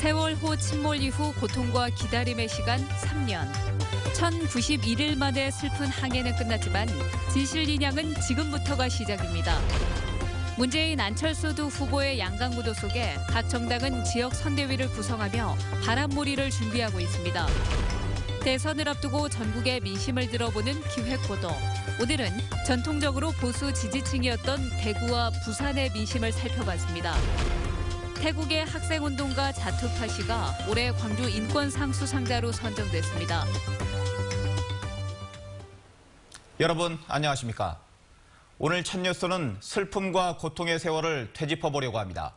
세월호 침몰 이후 고통과 기다림의 시간 3년. 1091일 만에 슬픈 항해는 끝났지만 진실 인양은 지금부터가 시작입니다. 문재인 안철수도 후보의 양강구도 속에 각 정당은 지역 선대위를 구성하며 바람몰이를 준비하고 있습니다. 대선을 앞두고 전국의 민심을 들어보는 기획보도. 오늘은 전통적으로 보수 지지층이었던 대구와 부산의 민심을 살펴봤습니다. 태국의 학생운동가 자투파 씨가 올해 광주 인권상 수상자로 선정됐습니다. 여러분 안녕하십니까? 오늘 첫 뉴스는 슬픔과 고통의 세월을 되짚어보려고 합니다.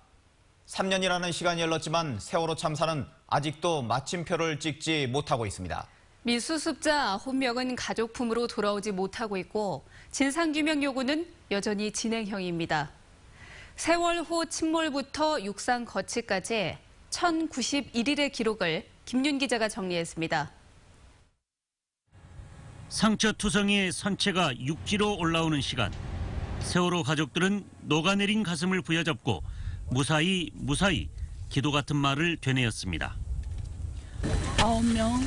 3년이라는 시간이 흘렀지만 세월호 참사는 아직도 마침표를 찍지 못하고 있습니다. 미수습자 9명은 가족품으로 돌아오지 못하고 있고 진상규명 요구는 여전히 진행형입니다. 세월호 침몰부터 육상 거치까지 1091일의 기록을 김윤 기자가 정리했습니다. 상처투성이의 선체가 육지로 올라오는 시간. 세월호 가족들은 녹아내린 가슴을 부여잡고 무사히 기도 같은 말을 되뇌었습니다. 9명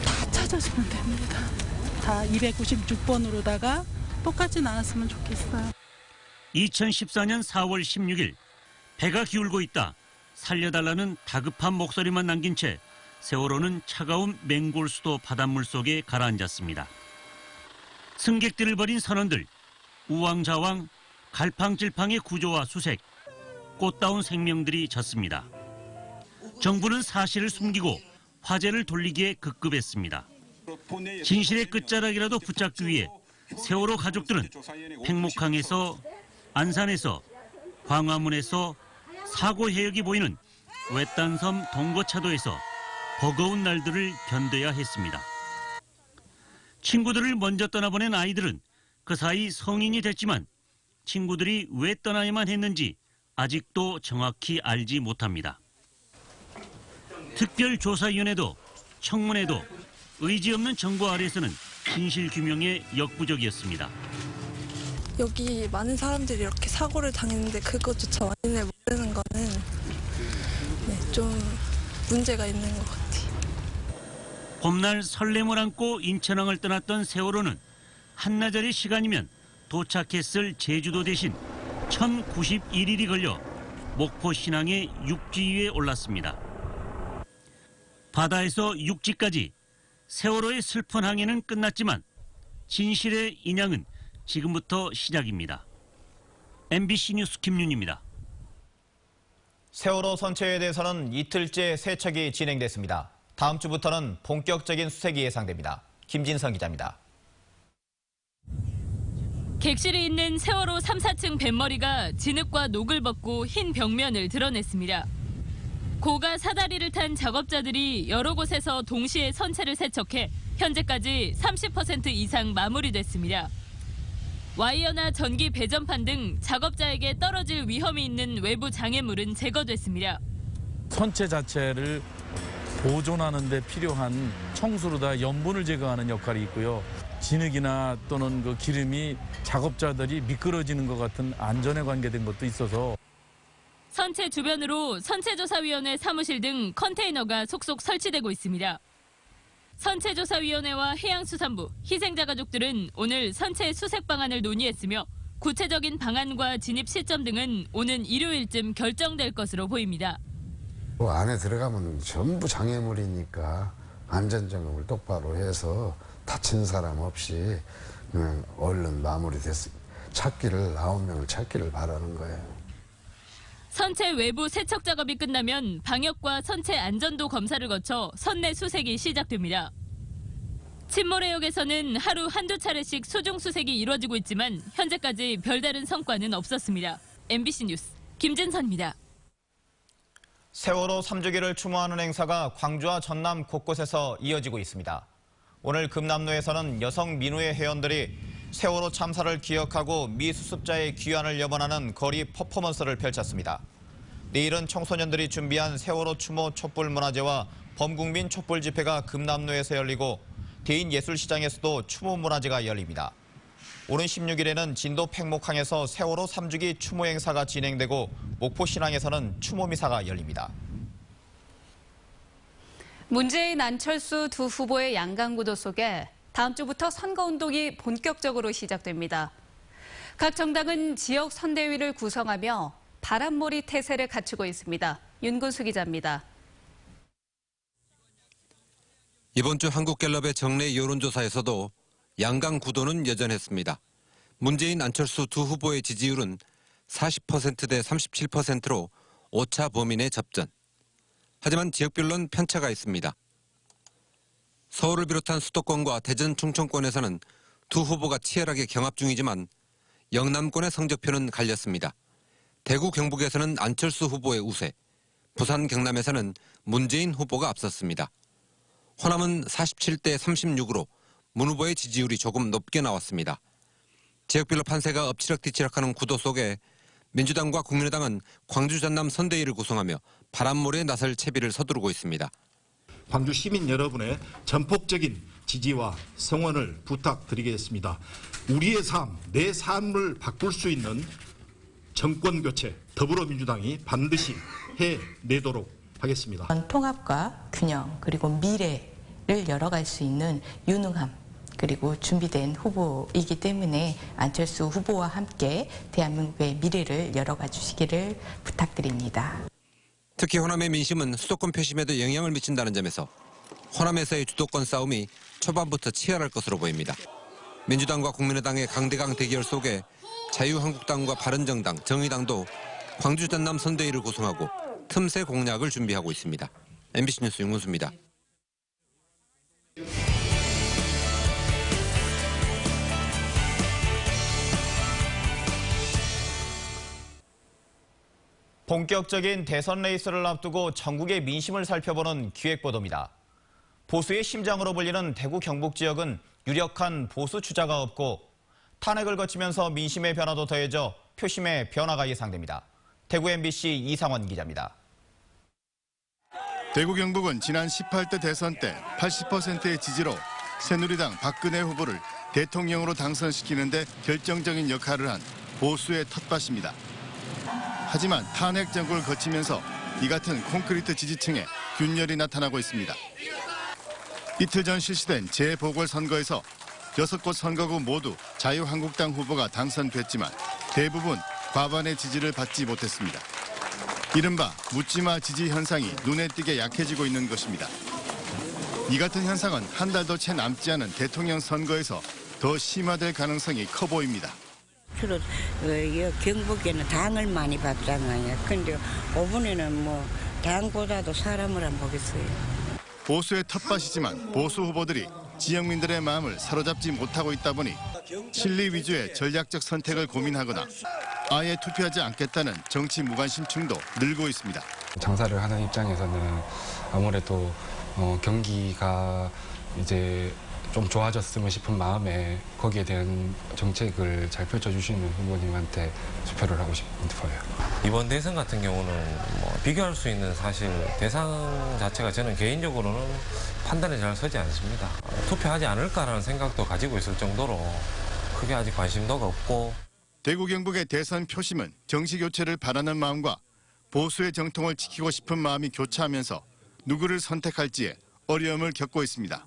다 찾아주면 됩니다. 다 296번으로다가 똑같이 나왔으면 좋겠어요. 2014년 4월 16일 배가 기울고 있다. 살려달라는 다급한 목소리만 남긴 채 세월호는 차가운 맹골 수도 바닷물 속에 가라앉았습니다. 승객들을 버린 선원들, 우왕좌왕, 갈팡질팡의 구조와 수색, 꽃다운 생명들이 졌습니다. 정부는 사실을 숨기고 화제를 돌리기에 급급했습니다. 진실의 끝자락이라도 붙잡기 위해 세월호 가족들은 팽목항에서, 안산에서, 광화문에서 사고 해역이 보이는 외딴섬 동거차도에서 버거운 날들을 견뎌야 했습니다. 친구들을 먼저 떠나보낸 아이들은 그 사이 성인이 됐지만 친구들이 왜 떠나야만 했는지 아직도 정확히 알지 못합니다. 특별조사위원회도 청문회도 의지 없는 정부 아래에서는 진실 규명에 역부족이었습니다. 여기 많은 사람들이 이렇게 사고를 당했는데 그것조차 원인을 모르는 거는 좀 문제가 있는 것 같아요. 봄날 설렘을 안고 인천항을 떠났던 세월호는 한나절의 시간이면 도착했을 제주도 대신 1091일이 걸려 목포 신항의 육지 위에 올랐습니다. 바다에서 육지까지 세월호의 슬픈 항해는 끝났지만 진실의 인양은 지금부터 시작입니다. MBC 뉴스 김윤입니다. 세월호 선체에 대해서는 이틀째 세척이 진행됐습니다. 다음 주부터는 본격적인 수색이 예상됩니다. 김진성 기자입니다. 객실이 있는 세월호 3, 4층 뱃머리가 진흙과 녹을 벗고 흰 벽면을 드러냈습니다. 고가 사다리를 탄 작업자들이 여러 곳에서 동시에 선체를 세척해 현재까지 30% 이상 마무리됐습니다. 와이어나 전기 배전판 등 작업자에게 떨어질 위험이 있는 외부 장애물은 제거됐습니다. 선체 자체를 보존하는 데 필요한 청수로 다 염분을 제거하는 역할이 있고요. 진흙이나 또는 그 기름이 작업자들이 미끄러지는 것 같은 안전에 관계된 것도 있어서 선체 주변으로 선체조사위원회 사무실 등 컨테이너가 속속 설치되고 있습니다. 선체조사위원회와 해양수산부, 희생자 가족들은 오늘 선체 수색 방안을 논의했으며 구체적인 방안과 진입 시점 등은 오는 일요일쯤 결정될 것으로 보입니다. 안에 들어가면 전부 장애물이니까 안전점검을 똑바로 해서 다친 사람 없이 얼른 마무리됐습니다. 9명을 찾기를 바라는 거예요. 선체 외부 세척 작업이 끝나면 방역과 선체 안전도 검사를 거쳐 선내 수색이 시작됩니다. 침몰해역에서는 하루 한두 차례씩 수중 수색이 이루어지고 있지만 현재까지 별다른 성과는 없었습니다. MBC 뉴스 김진선입니다. 세월호 3주기를 추모하는 행사가 광주와 전남 곳곳에서 이어지고 있습니다. 오늘 금남로에서는 여성 민우회 회원들이 세월호 참사를 기억하고 미수습자의 귀환을 염원하는 거리 퍼포먼스를 펼쳤습니다. 내일은 청소년들이 준비한 세월호 추모 촛불문화제와 범국민 촛불 집회가 금남로에서 열리고 대인예술시장에서도 추모문화제가 열립니다. 오는 16일에는 진도 팽목항에서 세월호 3주기 추모 행사가 진행되고 목포신항에서는 추모미사가 열립니다. 문재인, 안철수 두 후보의 양강구도 속에 다음 주부터 선거운동이 본격적으로 시작됩니다. 각 정당은 지역 선대위를 구성하며 바람몰이 태세를 갖추고 있습니다. 윤근수 기자입니다. 이번 주 한국갤럽의 정례 여론조사에서도 양강 구도는 여전했습니다. 문재인, 안철수 두 후보의 지지율은 40%대 37%로 오차 범위 내 접전. 하지만 지역별로는 편차가 있습니다. 서울을 비롯한 수도권과 대전, 충청권에서는 두 후보가 치열하게 경합 중이지만 영남권의 성적표는 갈렸습니다. 대구, 경북에서는 안철수 후보의 우세, 부산, 경남에서는 문재인 후보가 앞섰습니다. 호남은 47대 36으로 문 후보의 지지율이 조금 높게 나왔습니다. 지역별로 판세가 엎치락뒤치락하는 구도 속에 민주당과 국민의당은 광주, 전남 선대위를 구성하며 바람몰이에 나설 채비를 서두르고 있습니다. 광주 시민 여러분의 전폭적인 지지와 성원을 부탁드리겠습니다. 우리의 삶, 내 삶을 바꿀 수 있는 정권 교체, 더불어민주당이 반드시 해내도록 하겠습니다. 통합과 균형 그리고 미래를 열어갈 수 있는 유능함 그리고 준비된 후보이기 때문에 안철수 후보와 함께 대한민국의 미래를 열어가 주시기를 부탁드립니다. 특히 호남의 민심은 수도권 표심에도 영향을 미친다는 점에서 호남에서의 주도권 싸움이 초반부터 치열할 것으로 보입니다. 민주당과 국민의당의 강대강 대결 속에 자유한국당과 바른정당, 정의당도 광주, 전남 선대위를 구성하고 틈새 공략을 준비하고 있습니다. MBC 뉴스 윤근수입니다. 본격적인 대선 레이스를 앞두고 전국의 민심을 살펴보는 기획보도입니다. 보수의 심장으로 불리는 대구 경북 지역은 유력한 보수 주자가 없고 탄핵을 거치면서 민심의 변화도 더해져 표심의 변화가 예상됩니다. 대구 MBC 이상원 기자입니다. 대구 경북은 지난 18대 대선 때 80%의 지지로 새누리당 박근혜 후보를 대통령으로 당선시키는 데 결정적인 역할을 한 보수의 텃밭입니다. 하지만 탄핵 정국을 거치면서 이 같은 콘크리트 지지층에 균열이 나타나고 있습니다. 이틀 전 실시된 재보궐선거에서 6곳 선거구 모두 자유한국당 후보가 당선됐지만 대부분 과반의 지지를 받지 못했습니다. 이른바 묻지마 지지 현상이 눈에 띄게 약해지고 있는 것입니다. 이 같은 현상은 한 달도 채 남지 않은 대통령 선거에서 더 심화될 가능성이 커 보입니다. 주로 경북에는 당을 많이 받잖아요. 근데 이번에는 당보다도 사람을 안 보겠어요. 보수의 텃밭이지만 보수 후보들이 지역민들의 마음을 사로잡지 못하고 있다 보니 실리 위주의 전략적 선택을 고민하거나 아예 투표하지 않겠다는 정치 무관심층도 늘고 있습니다. 장사를 하는 입장에서는 아무래도 경기가 이제 좀 좋아졌으면 싶은 마음에 거기에 대한 정책을 잘 펼쳐주시는 후보님한테 투표를 하고 싶어요. 이번 대선 같은 경우는 비교할 수 있는 사실 대상 자체가 저는 개인적으로는 판단이 잘 서지 않습니다. 투표하지 않을까라는 생각도 가지고 있을 정도로 크게 아직 관심도가 없고. 대구 경북의 대선 표심은 정치 교체를 바라는 마음과 보수의 정통을 지키고 싶은 마음이 교차하면서 누구를 선택할지에 어려움을 겪고 있습니다.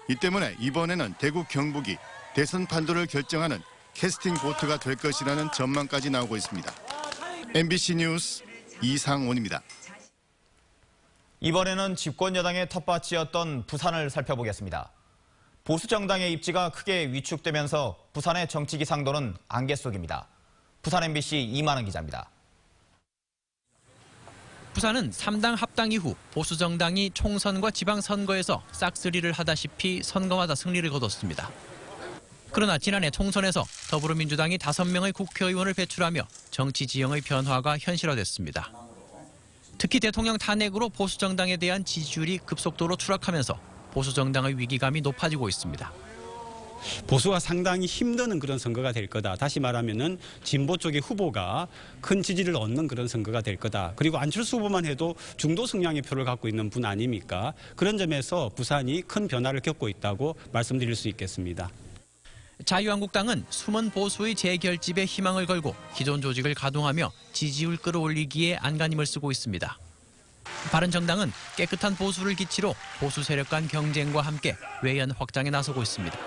이 때문에 이번에는 대구 경북이 대선 판도를 결정하는 캐스팅 보트가 될 것이라는 전망까지 나오고 있습니다. MBC 뉴스 이상원입니다. 이번에는 집권 여당의 텃밭이었던 부산을 살펴보겠습니다. 보수 정당의 입지가 크게 위축되면서 부산의 정치 기상도는 안개 속입니다. 부산 MBC 이만은 기자입니다. 부산은 3당 합당 이후 보수 정당이 총선과 지방선거에서 싹쓸이를 하다시피 선거마다 승리를 거뒀습니다. 그러나 지난해 총선에서 더불어민주당이 5명의 국회의원을 배출하며 정치 지형의 변화가 현실화됐습니다. 특히 대통령 탄핵으로 보수 정당에 대한 지지율이 급속도로 추락하면서 보수 정당의 위기감이 높아지고 있습니다. 보수가 상당히 힘드는 그런 선거가 될 거다. 다시 말하면은 진보 쪽의 후보가 큰 지지를 얻는 그런 선거가 될 거다. 그리고 안철수 후보만 해도 중도 성향의 표를 갖고 있는 분 아닙니까? 그런 점에서 부산이 큰 변화를 겪고 있다고 말씀드릴 수 있겠습니다. 자유한국당은 숨은 보수의 재결집에 희망을 걸고 기존 조직을 가동하며 지지율 끌어올리기에 안간힘을 쓰고 있습니다. 바른정당은 깨끗한 보수를 기치로 보수 세력 간 경쟁과 함께 외연 확장에 나서고 있습니다.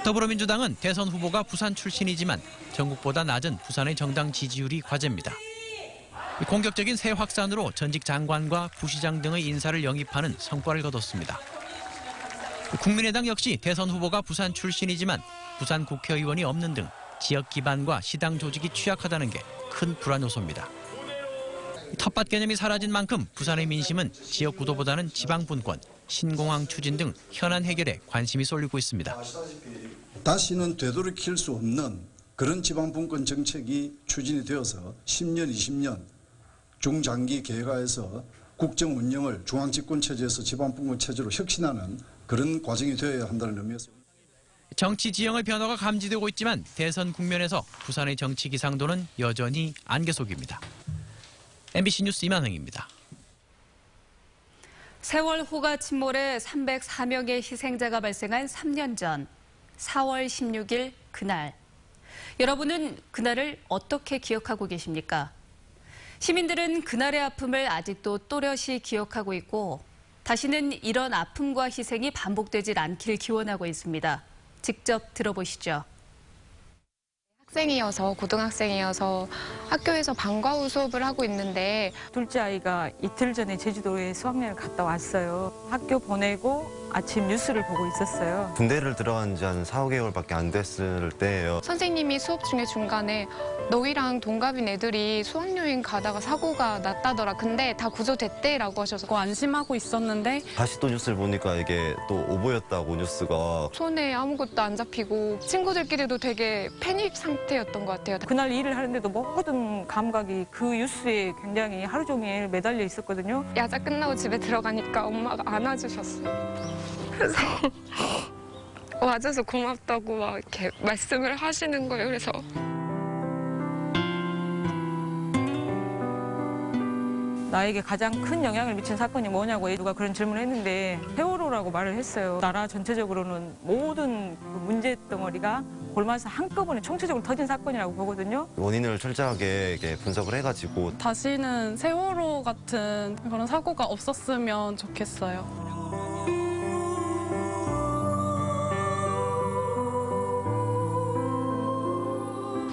더불어민주당은 대선 후보가 부산 출신이지만 전국보다 낮은 부산의 정당 지지율이 과제입니다. 공격적인 새 확산으로 전직 장관과 부시장 등의 인사를 영입하는 성과를 거뒀습니다. 국민의당 역시 대선 후보가 부산 출신이지만 부산 국회의원이 없는 등 지역 기반과 시당 조직이 취약하다는 게 큰 불안 요소입니다. 텃밭 개념이 사라진 만큼 부산의 민심은 지역 구도보다는 지방 분권, 신공항 추진 등 현안 해결에 관심이 쏠리고 있습니다. 다시는 되돌이킬 수 없는 그런 지방 분권 정책이 추진이 되어서 10년, 20년 중장기 계획하에서 국정 운영을 중앙 집권 체제에서 지방 분권 체제로 혁신하는 그런 과정이 되어야 한다는 의미에서. 정치 지형의 변화가 감지되고 있지만 대선 국면에서 부산의 정치 기상도는 여전히 안개 속입니다. MBC 뉴스 이만흥입니다. 세월 호가 침몰해 304명의 희생자가 발생한 3년 전 4월 16일 그날. 여러분은 그날을 어떻게 기억하고 계십니까? 시민들은 그날의 아픔을 아직도 또렷이 기억하고 있고 다시는 이런 아픔과 희생이 반복되질 않길 기원하고 있습니다. 직접 들어보시죠. 학생이어서 고등학생이어서 학교에서 방과 후 수업을 하고 있는데 둘째 아이가 이틀 전에 제주도에 수학여행을 갔다 왔어요. 학교 보내고 아침 뉴스를 보고 있었어요. 군대를 들어간 지 한 4, 5개월밖에 안 됐을 때예요. 선생님이 수업 중에 중간에 너희랑 동갑인 애들이 수학여행 가다가 사고가 났다더라. 근데 다 구조됐대라고 하셔서 안심하고 있었는데 다시 또 뉴스를 보니까 이게 또 오보였다고 뉴스가. 손에 아무것도 안 잡히고 친구들끼리도 되게 패닉 상태였던 것 같아요. 그날 일을 하는데도 모든 감각이 그 뉴스에 굉장히 하루 종일 매달려 있었거든요. 야자 끝나고 집에 들어가니까 엄마가 안아주셨어요. 그래서 와줘서 고맙다고 막 이렇게 말씀을 하시는 거예요. 그래서 나에게 가장 큰 영향을 미친 사건이 뭐냐고 누가 그런 질문을 했는데 세월호라고 말을 했어요. 나라 전체적으로는 모든 문제 덩어리가 골마서 한꺼번에 총체적으로 터진 사건이라고 보거든요. 원인을 철저하게 이렇게 분석을 해가지고 다시는 세월호 같은 그런 사고가 없었으면 좋겠어요.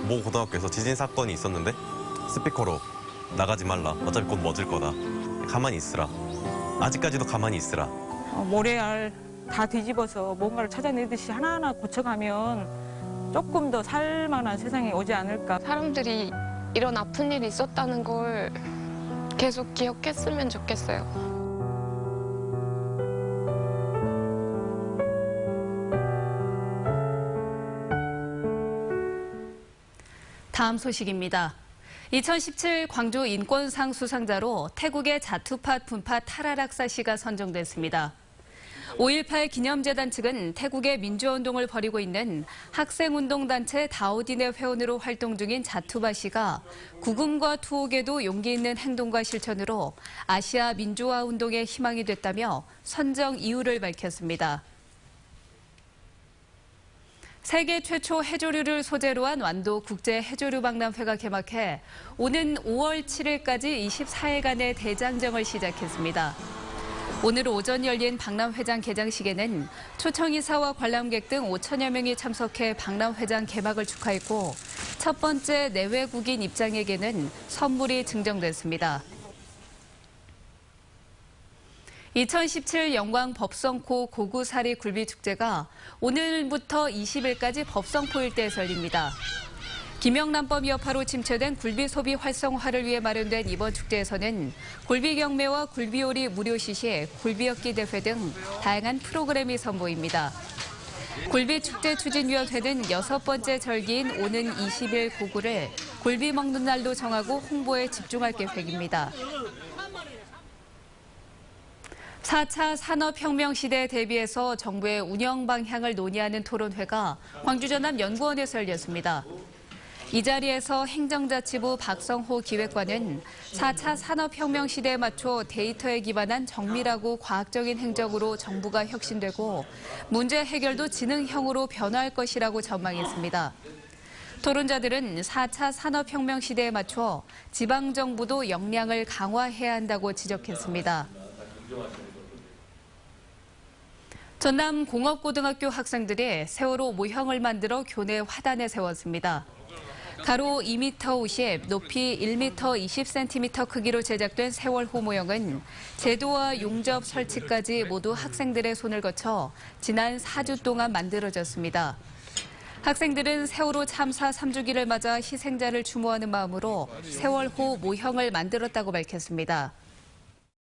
모 고등학교에서 지진 사건이 있었는데 스피커로 나가지 말라. 어차피 곧 멎을 거다. 가만히 있으라. 아직까지도 가만히 있으라. 모래알 다 뒤집어서 뭔가를 찾아내듯이 하나하나 고쳐가면 조금 더 살만한 세상이 오지 않을까. 사람들이 이런 아픈 일이 있었다는 걸 계속 기억했으면 좋겠어요. 다음 소식입니다. 2017 광주 인권상 수상자로 태국의 자투팟 분파 타라락사 씨가 선정됐습니다. 5.18 기념재단 측은 태국의 민주화운동을 벌이고 있는 학생운동단체 다오딘의 회원으로 활동 중인 자투바 씨가 구금과 투옥에도 용기 있는 행동과 실천으로 아시아 민주화운동의 희망이 됐다며 선정 이유를 밝혔습니다. 세계 최초 해조류를 소재로 한 완도 국제 해조류 박람회가 개막해 오는 5월 7일까지 24일간의 대장정을 시작했습니다. 오늘 오전 열린 박람회장 개장식에는 초청이사와 관람객 등 5천여 명이 참석해 박람회장 개막을 축하했고 첫 번째 내외국인 입장에게는 선물이 증정됐습니다. 2017 영광 법성포 고구사리 굴비축제가 오늘부터 20일까지 법성포 일대에서 열립니다. 김영란법 여파로 침체된 굴비 소비 활성화를 위해 마련된 이번 축제에서는 굴비 경매와 굴비요리 무료 시시, 굴비엮기 대회 등 다양한 프로그램이 선보입니다. 굴비축제 추진위원회는 6번째 절기인 오는 20일 고구를 굴비 먹는 날로 정하고 홍보에 집중할 계획입니다. 4차 산업혁명 시대에 대비해서 정부의 운영 방향을 논의하는 토론회가 광주전남연구원에서 열렸습니다. 이 자리에서 행정자치부 박성호 기획관은 4차 산업혁명 시대에 맞춰 데이터에 기반한 정밀하고 과학적인 행정으로 정부가 혁신되고 문제 해결도 지능형으로 변화할 것이라고 전망했습니다. 토론자들은 4차 산업혁명 시대에 맞춰 지방정부도 역량을 강화해야 한다고 지적했습니다. 전남 공업고등학교 학생들이 세월호 모형을 만들어 교내 화단에 세웠습니다. 가로 2m 50, 높이 1m 20cm 크기로 제작된 세월호 모형은 제도와 용접 설치까지 모두 학생들의 손을 거쳐 지난 4주 동안 만들어졌습니다. 학생들은 세월호 참사 3주기를 맞아 희생자를 추모하는 마음으로 세월호 모형을 만들었다고 밝혔습니다.